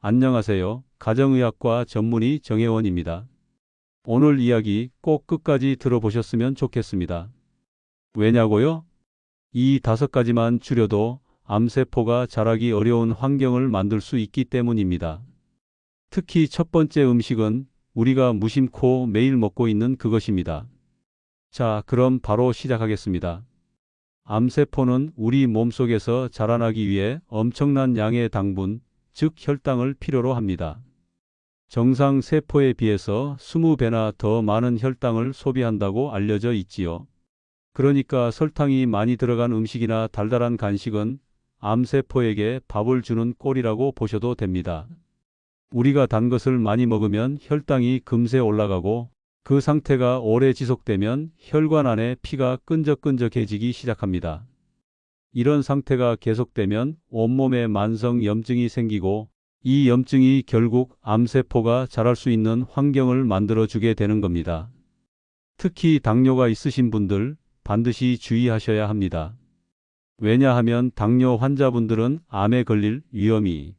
안녕하세요. 가정의학과 전문의 정혜원입니다. 오늘 이야기 꼭 끝까지 들어보셨으면 좋겠습니다. 왜냐고요? 이 5가지만 줄여도 암세포가 자라기 어려운 환경을 만들 수 있기 때문입니다. 특히 첫 번째 음식은 우리가 무심코 매일 먹고 있는 그것입니다. 자, 그럼 바로 시작하겠습니다. 암세포는 우리 몸속에서 자라나기 위해 엄청난 양의 당분, 즉 혈당을 필요로 합니다. 정상 세포에 비해서 20배나 더 많은 혈당을 소비한다고 알려져 있지요. 그러니까 설탕이 많이 들어간 음식이나 달달한 간식은 암세포에게 밥을 주는 꼴이라고 보셔도 됩니다. 우리가 단 것을 많이 먹으면 혈당이 금세 올라가고 그 상태가 오래 지속되면 혈관 안에 피가 끈적끈적해지기 시작합니다. 이런 상태가 계속되면 온몸에 만성 염증이 생기고 이 염증이 결국 암세포가 자랄 수 있는 환경을 만들어주게 되는 겁니다. 특히 당뇨가 있으신 분들 반드시 주의하셔야 합니다. 왜냐하면 당뇨 환자분들은 암에 걸릴 위험이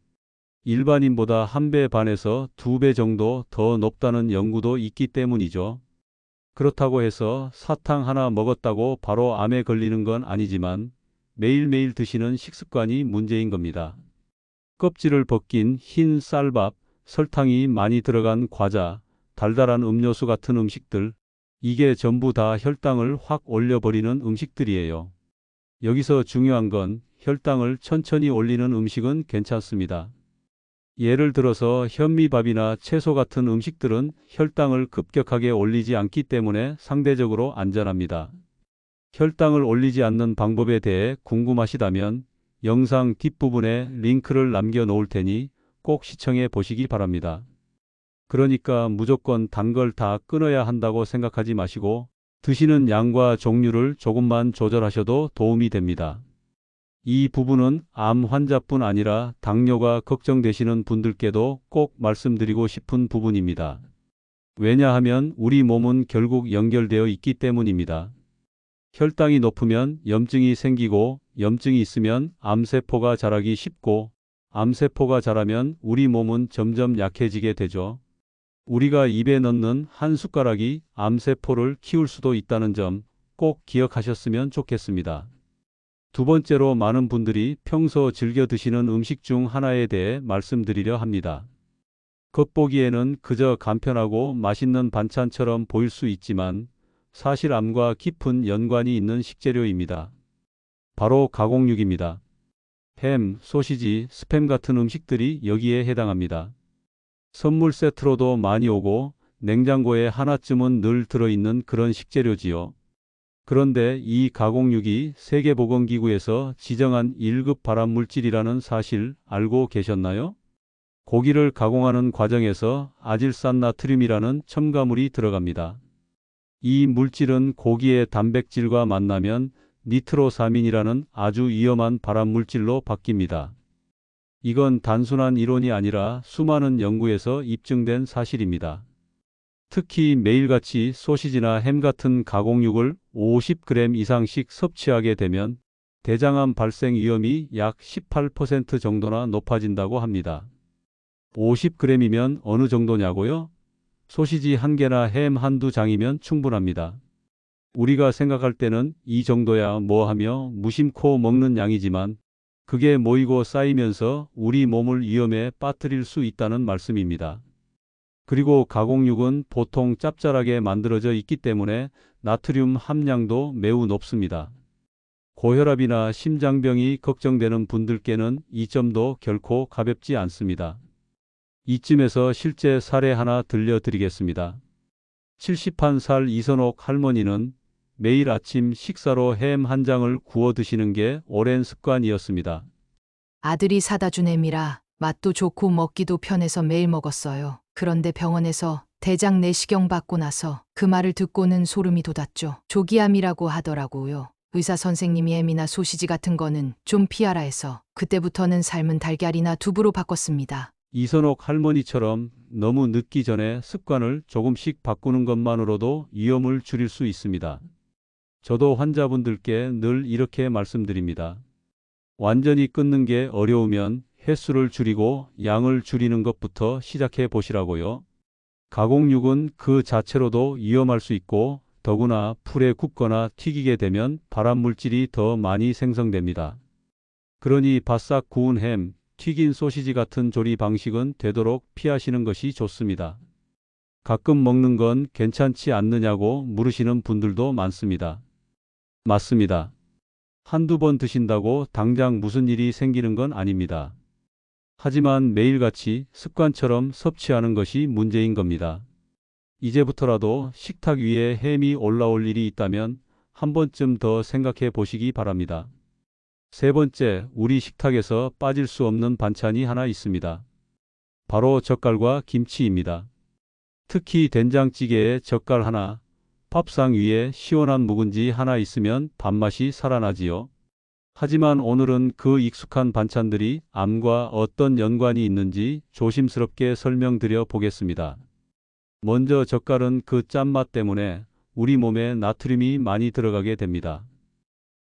일반인보다 1배 반에서 2배 정도 더 높다는 연구도 있기 때문이죠. 그렇다고 해서 사탕 하나 먹었다고 바로 암에 걸리는 건 아니지만 매일매일 드시는 식습관이 문제인 겁니다. 껍질을 벗긴 흰 쌀밥, 설탕이 많이 들어간 과자, 달달한 음료수 같은 음식들, 이게 전부 다 혈당을 확 올려버리는 음식들이에요. 여기서 중요한 건 혈당을 천천히 올리는 음식은 괜찮습니다. 예를 들어서 현미밥이나 채소 같은 음식들은 혈당을 급격하게 올리지 않기 때문에 상대적으로 안전합니다. 혈당을 올리지 않는 방법에 대해 궁금하시다면 영상 뒷부분에 링크를 남겨 놓을 테니 꼭 시청해 보시기 바랍니다. 그러니까 무조건 단 걸 다 끊어야 한다고 생각하지 마시고 드시는 양과 종류를 조금만 조절하셔도 도움이 됩니다. 이 부분은 암 환자뿐 아니라 당뇨가 걱정되시는 분들께도 꼭 말씀드리고 싶은 부분입니다. 왜냐하면 우리 몸은 결국 연결되어 있기 때문입니다. 혈당이 높으면 염증이 생기고 염증이 있으면 암세포가 자라기 쉽고 암세포가 자라면 우리 몸은 점점 약해지게 되죠. 우리가 입에 넣는 한 숟가락이 암세포를 키울 수도 있다는 점 꼭 기억하셨으면 좋겠습니다. 두 번째로 많은 분들이 평소 즐겨 드시는 음식 중 하나에 대해 말씀드리려 합니다. 겉보기에는 그저 간편하고 맛있는 반찬처럼 보일 수 있지만 사실 암과 깊은 연관이 있는 식재료입니다. 바로 가공육입니다. 햄, 소시지, 스팸 같은 음식들이 여기에 해당합니다. 선물 세트로도 많이 오고 냉장고에 하나쯤은 늘 들어있는 그런 식재료지요. 그런데 이 가공육이 세계보건기구에서 지정한 1급 발암물질이라는 사실 알고 계셨나요? 고기를 가공하는 과정에서 아질산나트륨이라는 첨가물이 들어갑니다. 이 물질은 고기의 단백질과 만나면 니트로사민이라는 아주 위험한 발암물질로 바뀝니다. 이건 단순한 이론이 아니라 수많은 연구에서 입증된 사실입니다. 특히 매일같이 소시지나 햄 같은 가공육을 50g 이상씩 섭취하게 되면 대장암 발생 위험이 약 18% 정도나 높아진다고 합니다. 50g이면 어느 정도냐고요? 소시지 1개나 햄 한두 장이면 충분합니다. 우리가 생각할 때는 이 정도야 뭐 하며 무심코 먹는 양이지만 그게 모이고 쌓이면서 우리 몸을 위험에 빠뜨릴 수 있다는 말씀입니다. 그리고 가공육은 보통 짭짤하게 만들어져 있기 때문에 나트륨 함량도 매우 높습니다. 고혈압이나 심장병이 걱정되는 분들께는 이 점도 결코 가볍지 않습니다. 이쯤에서 실제 사례 하나 들려드리겠습니다. 71살 이선옥 할머니는 매일 아침 식사로 햄 한 장을 구워 드시는 게 오랜 습관이었습니다. 아들이 사다 준 햄이라 맛도 좋고 먹기도 편해서 매일 먹었어요. 그런데 병원에서 대장 내시경 받고 나서 그 말을 듣고는 소름이 돋았죠. 조기암이라고 하더라고요. 의사 선생님이 햄이나 소시지 같은 거는 좀 피하라 해서 그때부터는 삶은 달걀이나 두부로 바꿨습니다. 이선옥 할머니처럼 너무 늦기 전에 습관을 조금씩 바꾸는 것만으로도 위험을 줄일 수 있습니다. 저도 환자분들께 늘 이렇게 말씀드립니다. 완전히 끊는 게 어려우면 횟수를 줄이고 양을 줄이는 것부터 시작해 보시라고요. 가공육은 그 자체로도 위험할 수 있고 더구나 풀에 굽거나 튀기게 되면 발암물질이 더 많이 생성됩니다. 그러니 바싹 구운 햄, 튀긴 소시지 같은 조리 방식은 되도록 피하시는 것이 좋습니다. 가끔 먹는 건 괜찮지 않느냐고 물으시는 분들도 많습니다. 맞습니다. 한두 번 드신다고 당장 무슨 일이 생기는 건 아닙니다. 하지만 매일같이 습관처럼 섭취하는 것이 문제인 겁니다. 이제부터라도 식탁 위에 햄이 올라올 일이 있다면 한 번쯤 더 생각해 보시기 바랍니다. 세 번째, 우리 식탁에서 빠질 수 없는 반찬이 하나 있습니다. 바로 젓갈과 김치입니다. 특히 된장찌개에 젓갈 하나, 밥상 위에 시원한 묵은지 하나 있으면 밥맛이 살아나지요. 하지만 오늘은 그 익숙한 반찬들이 암과 어떤 연관이 있는지 조심스럽게 설명드려 보겠습니다. 먼저 젓갈은 그 짠맛 때문에 우리 몸에 나트륨이 많이 들어가게 됩니다.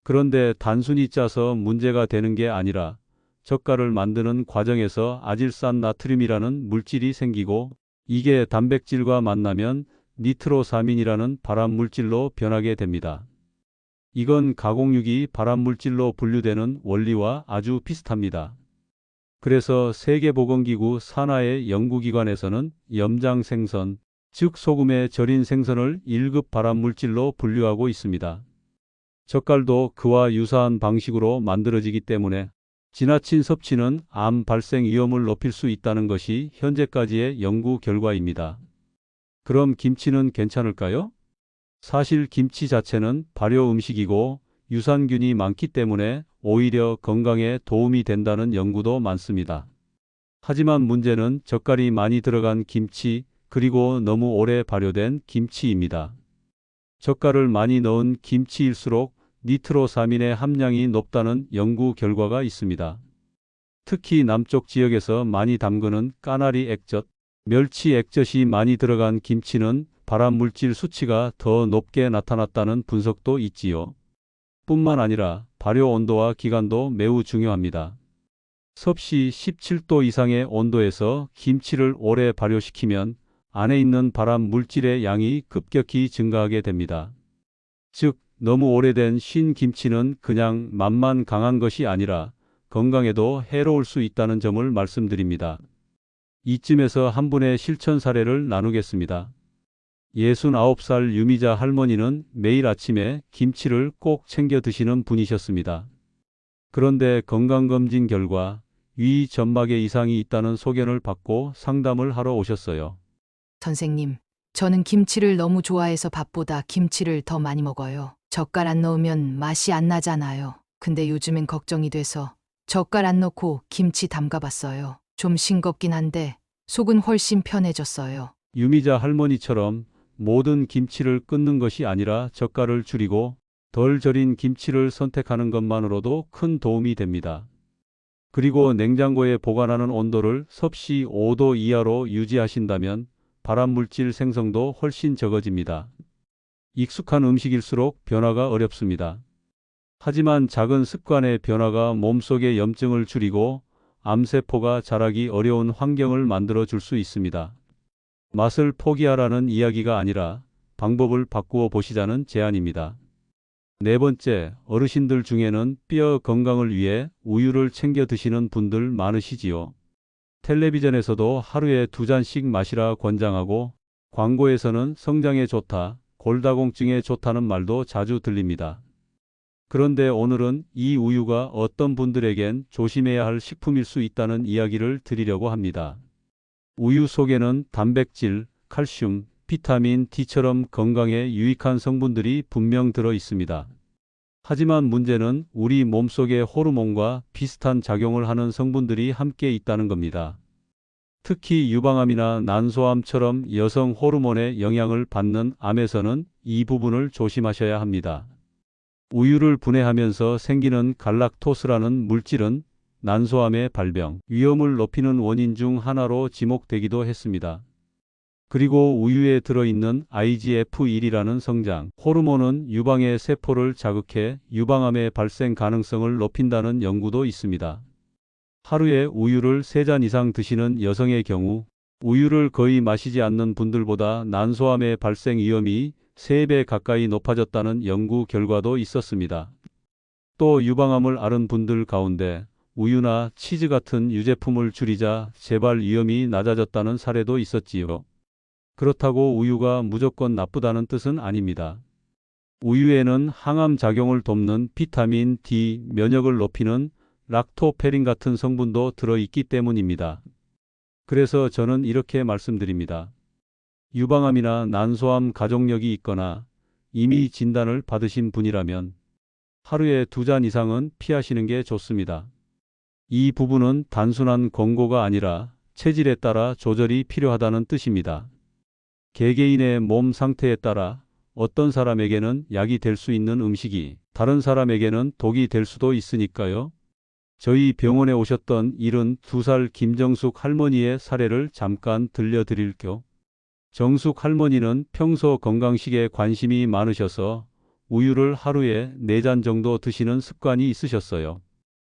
그런데 단순히 짜서 문제가 되는 게 아니라 젓갈을 만드는 과정에서 아질산 나트륨이라는 물질이 생기고 이게 단백질과 만나면 니트로사민이라는 발암물질로 변하게 됩니다. 이건 가공육이 발암물질로 분류되는 원리와 아주 비슷합니다. 그래서 세계보건기구 산하의 연구기관에서는 염장생선, 즉 소금에 절인 생선을 1급 발암물질로 분류하고 있습니다. 젓갈도 그와 유사한 방식으로 만들어지기 때문에 지나친 섭취는 암 발생 위험을 높일 수 있다는 것이 현재까지의 연구 결과입니다. 그럼 김치는 괜찮을까요? 사실 김치 자체는 발효 음식이고 유산균이 많기 때문에 오히려 건강에 도움이 된다는 연구도 많습니다. 하지만 문제는 젓갈이 많이 들어간 김치 그리고 너무 오래 발효된 김치입니다. 젓갈을 많이 넣은 김치일수록 니트로사민의 함량이 높다는 연구 결과가 있습니다. 특히 남쪽 지역에서 많이 담그는 까나리 액젓, 멸치 액젓이 많이 들어간 김치는 발암물질 수치가 더 높게 나타났다는 분석도 있지요. 뿐만 아니라 발효 온도와 기간도 매우 중요합니다. 섭씨 17도 이상의 온도에서 김치를 오래 발효시키면 안에 있는 발암물질의 양이 급격히 증가하게 됩니다. 즉, 너무 오래된 신 김치는 그냥 맛만 강한 것이 아니라 건강에도 해로울 수 있다는 점을 말씀드립니다. 이쯤에서 한 분의 실천 사례를 나누겠습니다. 69살 유미자 할머니는 매일 아침에 김치를 꼭 챙겨 드시는 분이셨습니다. 그런데 건강검진 결과 위 점막에 이상이 있다는 소견을 받고 상담을 하러 오셨어요. 선생님, 저는 김치를 너무 좋아해서 밥보다 김치를 더 많이 먹어요. 젓갈 안 넣으면 맛이 안 나잖아요. 근데 요즘엔 걱정이 돼서 젓갈 안 넣고 김치 담가봤어요. 좀 싱겁긴 한데 속은 훨씬 편해졌어요. 유미자 할머니처럼 모든 김치를 끊는 것이 아니라 젓갈을 줄이고 덜 절인 김치를 선택하는 것만으로도 큰 도움이 됩니다. 그리고 냉장고에 보관하는 온도를 섭씨 5도 이하로 유지하신다면 발암물질 생성도 훨씬 적어집니다. 익숙한 음식일수록 변화가 어렵습니다. 하지만 작은 습관의 변화가 몸속의 염증을 줄이고 암세포가 자라기 어려운 환경을 만들어 줄 수 있습니다. 맛을 포기하라는 이야기가 아니라 방법을 바꾸어 보시자는 제안입니다. 네 번째, 어르신들 중에는 뼈 건강을 위해 우유를 챙겨 드시는 분들 많으시지요. 텔레비전에서도 하루에 2잔씩 마시라 권장하고 광고에서는 성장에 좋다, 골다공증에 좋다는 말도 자주 들립니다. 그런데 오늘은 이 우유가 어떤 분들에겐 조심해야 할 식품일 수 있다는 이야기를 드리려고 합니다. 우유 속에는 단백질, 칼슘, 비타민 D처럼 건강에 유익한 성분들이 분명 들어 있습니다. 하지만 문제는 우리 몸속의 호르몬과 비슷한 작용을 하는 성분들이 함께 있다는 겁니다. 특히 유방암이나 난소암처럼 여성 호르몬의 영향을 받는 암에서는 이 부분을 조심하셔야 합니다. 우유를 분해하면서 생기는 갈락토스라는 물질은 난소암의 발병 위험을 높이는 원인 중 하나로 지목되기도 했습니다. 그리고 우유에 들어있는 IGF-1이라는 성장 호르몬은 유방의 세포를 자극해 유방암의 발생 가능성을 높인다는 연구도 있습니다. 하루에 우유를 3잔 이상 드시는 여성의 경우 우유를 거의 마시지 않는 분들보다 난소암의 발생 위험이 3배 가까이 높아졌다는 연구 결과도 있었습니다. 또 유방암을 앓은 분들 가운데 우유나 치즈 같은 유제품을 줄이자 재발 위험이 낮아졌다는 사례도 있었지요. 그렇다고 우유가 무조건 나쁘다는 뜻은 아닙니다. 우유에는 항암 작용을 돕는 비타민 D, 면역을 높이는 락토페린 같은 성분도 들어있기 때문입니다. 그래서 저는 이렇게 말씀드립니다. 유방암이나 난소암 가족력이 있거나 이미 진단을 받으신 분이라면 하루에 2잔 이상은 피하시는 게 좋습니다. 이 부분은 단순한 권고가 아니라 체질에 따라 조절이 필요하다는 뜻입니다. 개개인의 몸 상태에 따라 어떤 사람에게는 약이 될 수 있는 음식이 다른 사람에게는 독이 될 수도 있으니까요. 저희 병원에 오셨던 72살 김정숙 할머니의 사례를 잠깐 들려드릴게요. 정숙 할머니는 평소 건강식에 관심이 많으셔서 우유를 하루에 4잔 정도 드시는 습관이 있으셨어요.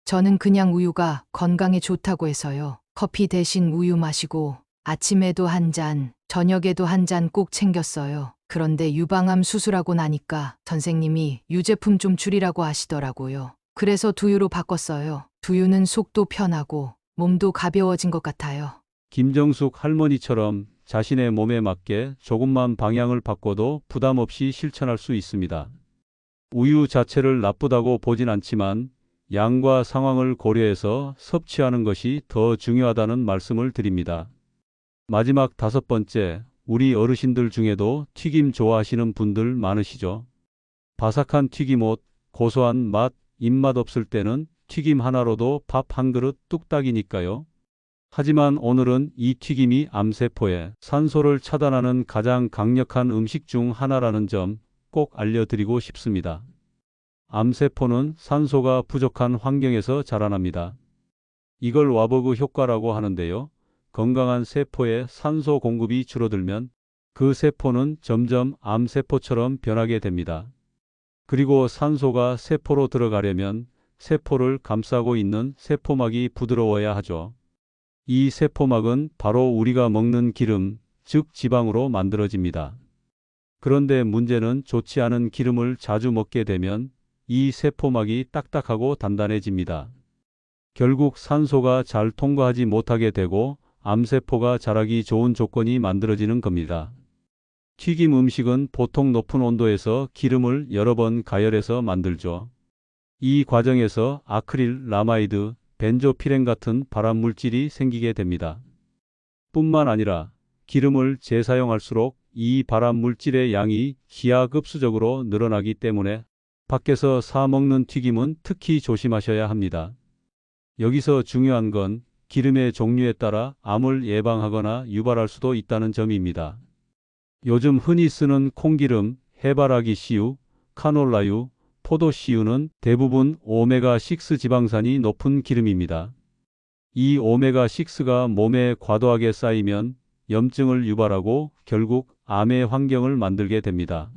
저는 그냥 우유가 건강에 좋다고 해서요. 커피 대신 우유 마시고 아침에도 1잔, 저녁에도 1잔 꼭 챙겼어요. 그런데 유방암 수술하고 나니까 선생님이 유제품 좀 줄이라고 하시더라고요. 그래서 두유로 바꿨어요. 두유는 속도 편하고 몸도 가벼워진 것 같아요. 김정숙 할머니처럼 자신의 몸에 맞게 조금만 방향을 바꿔도 부담 없이 실천할 수 있습니다. 우유 자체를 나쁘다고 보진 않지만 양과 상황을 고려해서 섭취하는 것이 더 중요하다는 말씀을 드립니다. 마지막 5번째, 우리 어르신들 중에도 튀김 좋아하시는 분들 많으시죠? 바삭한 튀김옷, 고소한 맛, 입맛 없을 때는 튀김 하나로도 밥 한 그릇 뚝딱이니까요. 하지만 오늘은 이 튀김이 암세포에 산소를 차단하는 가장 강력한 음식 중 하나라는 점 꼭 알려드리고 싶습니다. 암세포는 산소가 부족한 환경에서 자라납니다. 이걸 와버그 효과라고 하는데요. 건강한 세포에 산소 공급이 줄어들면 그 세포는 점점 암세포처럼 변하게 됩니다. 그리고 산소가 세포로 들어가려면 세포를 감싸고 있는 세포막이 부드러워야 하죠. 이 세포막은 바로 우리가 먹는 기름, 즉 지방으로 만들어집니다. 그런데 문제는 좋지 않은 기름을 자주 먹게 되면 이 세포막이 딱딱하고 단단해집니다. 결국 산소가 잘 통과하지 못하게 되고 암세포가 자라기 좋은 조건이 만들어지는 겁니다. 튀김 음식은 보통 높은 온도에서 기름을 여러 번 가열해서 만들죠. 이 과정에서 아크릴, 라마이드, 벤조피렌 같은 발암물질이 생기게 됩니다. 뿐만 아니라 기름을 재사용할수록 이 발암물질의 양이 기하급수적으로 늘어나기 때문에 밖에서 사 먹는 튀김은 특히 조심하셔야 합니다. 여기서 중요한 건 기름의 종류에 따라 암을 예방하거나 유발할 수도 있다는 점입니다. 요즘 흔히 쓰는 콩기름, 해바라기 씨유, 카놀라유, 포도씨유는 대부분 오메가6 지방산이 높은 기름입니다. 이 오메가6가 몸에 과도하게 쌓이면 염증을 유발하고 결국 암의 환경을 만들게 됩니다.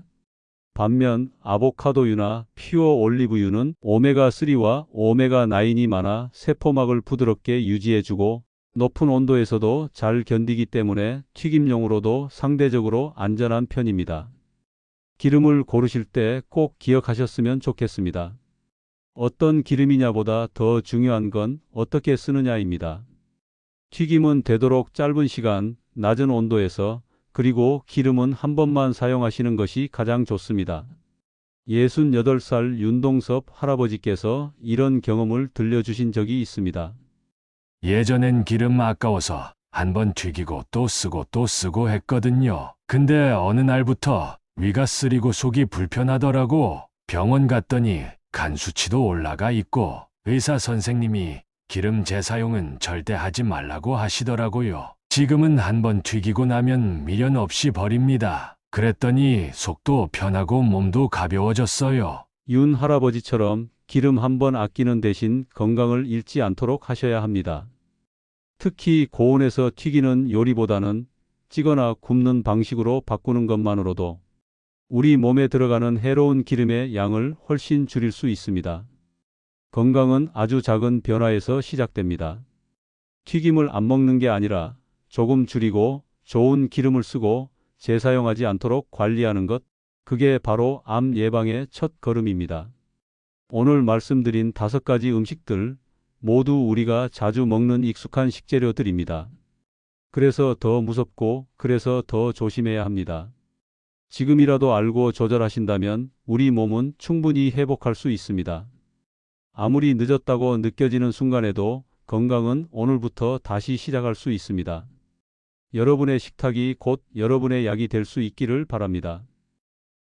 반면 아보카도유나 퓨어 올리브유는 오메가3와 오메가9이 많아 세포막을 부드럽게 유지해주고 높은 온도에서도 잘 견디기 때문에 튀김용으로도 상대적으로 안전한 편입니다. 기름을 고르실 때 꼭 기억하셨으면 좋겠습니다. 어떤 기름이냐보다 더 중요한 건 어떻게 쓰느냐입니다. 튀김은 되도록 짧은 시간, 낮은 온도에서 그리고 기름은 한 번만 사용하시는 것이 가장 좋습니다. 68살 윤동섭 할아버지께서 이런 경험을 들려주신 적이 있습니다. 예전엔 기름 아까워서 한 번 튀기고 또 쓰고 했거든요. 근데 어느 날부터 위가 쓰리고 속이 불편하더라고. 병원 갔더니 간 수치도 올라가 있고 의사 선생님이 기름 재사용은 절대 하지 말라고 하시더라고요. 지금은 한 번 튀기고 나면 미련 없이 버립니다. 그랬더니 속도 편하고 몸도 가벼워졌어요. 윤 할아버지처럼 기름 한 번 아끼는 대신 건강을 잃지 않도록 하셔야 합니다. 특히 고온에서 튀기는 요리보다는 찌거나 굽는 방식으로 바꾸는 것만으로도 우리 몸에 들어가는 해로운 기름의 양을 훨씬 줄일 수 있습니다. 건강은 아주 작은 변화에서 시작됩니다. 튀김을 안 먹는 게 아니라 조금 줄이고 좋은 기름을 쓰고 재사용하지 않도록 관리하는 것, 그게 바로 암 예방의 첫 걸음입니다. 오늘 말씀드린 5가지 음식들 모두 우리가 자주 먹는 익숙한 식재료들입니다. 그래서 더 무섭고 그래서 더 조심해야 합니다. 지금이라도 알고 조절하신다면 우리 몸은 충분히 회복할 수 있습니다. 아무리 늦었다고 느껴지는 순간에도 건강은 오늘부터 다시 시작할 수 있습니다. 여러분의 식탁이 곧 여러분의 약이 될 수 있기를 바랍니다.